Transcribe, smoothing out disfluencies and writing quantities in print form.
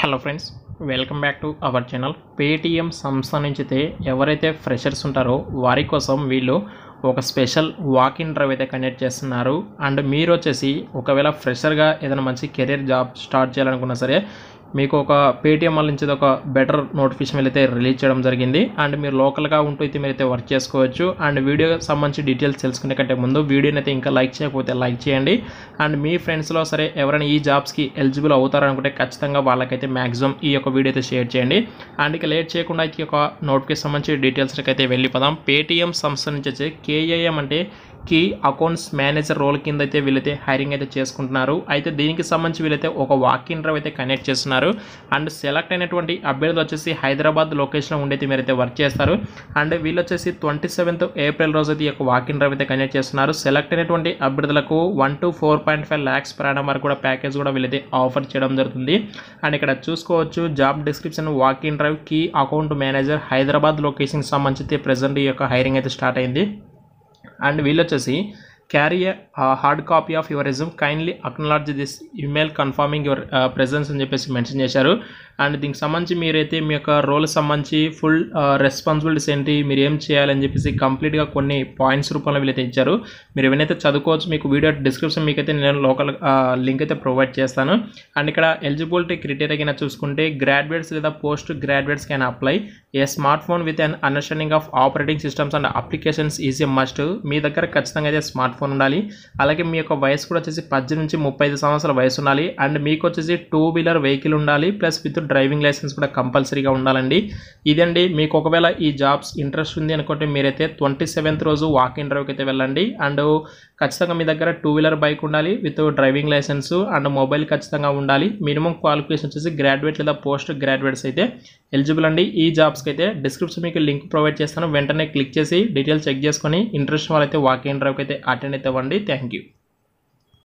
Hello friends, welcome back to our channel. Paytm సంస్థ నుంచి అయితే ఎవరైతే ఫ్రెషర్స్ ఉంటారో వారి కోసం వీళ్ళు ఒక స్పెషల్ వాకిన్ డ్రైవ్ అయితే కండక్ట్ చేస్తున్నారు. అండ్ మీరు వచ్చేసి ఒకవేళ ఫ్రెషర్గా ఏదైనా మంచి కెరీర్ జాబ్ స్టార్ట్ చేయాలనుకున్నా సరే మీకు ఒక పేటీఎం వాళ్ళ నుంచి ఒక బెటర్ నోటిఫికేషన్ అయితే రిలీజ్ చేయడం జరిగింది. అండ్ మీరు లోకల్గా ఉంటూ అయితే మీరైతే వర్క్ చేసుకోవచ్చు. అండ్ వీడియోకి సంబంధించి డీటెయిల్స్ తెలుసుకునే కంటే ముందు వీడియోని అయితే ఇంకా లైక్ చేయకపోతే లైక్ చేయండి. అండ్ మీ ఫ్రెండ్స్లో సరే ఎవరైనా ఈ జాబ్స్కి ఎలిజిబుల్ అవుతారనుకుంటే ఖచ్చితంగా వాళ్ళకైతే మ్యాక్సిమం ఈ యొక్క వీడియో అయితే షేర్ చేయండి. అండ్ ఇక లేట్ చేయకుండా ఈ యొక్క నోటిఫికేషన్ సంబంధించి డీటెయిల్స్కి అయితే వెళ్ళిపోదాం. పేటీఎం సంస్థ నుంచి వచ్చి కేఏఎం అంటే కీ అకౌంట్స్ మేనేజర్ రోల్ కింద అయితే వీళ్ళైతే హైరింగ్ అయితే చేసుకుంటున్నారు. అయితే దీనికి సంబంధించి వీళ్ళైతే ఒక వాకిన్ డ్రైవ్ అయితే కనెక్ట్ చేస్తున్నారు. అండ్ సెలెక్ట్ అయినటువంటి అభ్యర్థులు వచ్చేసి హైదరాబాద్ లొకేషన్లో ఉండైతే మీరైతే వర్క్ చేస్తారు. అండ్ వీళ్ళు వచ్చేసి 27th ఏప్రిల్ రోజు అయితే ఈ యొక్క వాకిన్ డ్రైవ్ అయితే కనెక్ట్ చేస్తున్నారు. సెలెక్ట్ అయినటువంటి అభ్యర్థులకు 1 to 4.5 lakhs per annum వరకు కూడా ప్యాకేజ్ కూడా వీళ్ళైతే ఆఫర్ చేయడం జరుగుతుంది. అండ్ ఇక్కడ చూసుకోవచ్చు job description walk in drive key account manager Hyderabad లొకేషన్కి సంబంధించి ప్రెజెంట్ ఈ యొక్క హైరింగ్ అయితే స్టార్ట్ అయింది. అండ్ వీళ్ళు వచ్చేసి carry hard copy of your resume kindly acknowledge this email confirming your presence అని చెప్పేసి మెన్షన్ చేశారు. అండ్ దీనికి సంబంధించి మీరైతే మీ యొక్క రోల్ సంబంధించి ఫుల్ రెస్పాన్సిబిలిటీస్ ఏంటి, మీరు ఏం చేయాలని చెప్పేసి కంప్లీట్గా కొన్ని పాయింట్స్ రూపంలో వీళ్ళైతే ఇచ్చారు. మీరు ఏమైనా చదువుకోవచ్చు. మీకు వీడియో డిస్క్రిప్షన్ మీకైతే నేను లోకల్ లింక్ అయితే ప్రొవైడ్ చేస్తాను. అండ్ ఇక్కడ ఎలిజిబిలిటీ క్రైటీరియా కింద చూసుకుంటే గ్రాడ్యుయేట్స్ లేదా post graduates can apply. A smart phone with an understanding of operating systems and applications is a must. మీ దగ్గర ఖచ్చితంగా అయితే స్మార్ట్ ఫోన్ ఉండాలి. అలాగే మీ యొక్క వయసు కూడా వచ్చేసి 18 నుంచి 35 సంవత్సరాల వయసు ఉండాలి. అండ్ మీకు వచ్చేసి 2-wheeler వెహికల్ ఉండాలి. ప్లస్ విత్ డ్రైవింగ్ లైసెన్స్ కూడా కంపల్సరీగా ఉండాలండి. ఇదండి. మీకు ఒకవేళ ఈ జాబ్స్ ఇంట్రెస్ట్ ఉంది అనుకుంటే మీరైతే 27th రోజు వాకిన్ డ్రైవ్కి అయితే వెళ్ళండి. అండ్ ఖచ్చితంగా మీ దగ్గర 2-wheeler బైక్ ఉండాలి with driving licence and mobile ఖచ్చితంగా ఉండాలి. మినిమం క్వాలిఫికేషన్ వచ్చేసి గ్రాడ్యుయేట్ లేదా పోస్ట్ గ్రాడ్యుయేట్స్ అయితే ఎలిజిబుల్ అండి. ఈ జాబ్స్కి అయితే డిస్క్రిప్షన్ మీకు లింక్ ప్రొవైడ్ చేస్తాను. వెంటనే క్లిక్ చేసి డీటెయిల్స్ చెక్ చేసుకొని ఇంట్రెస్ట్ వాళ్ళైతే వాకిన్ డ్రైవ్కి అయితే అటెండ్ అయితే అవ్వండి. Thank you.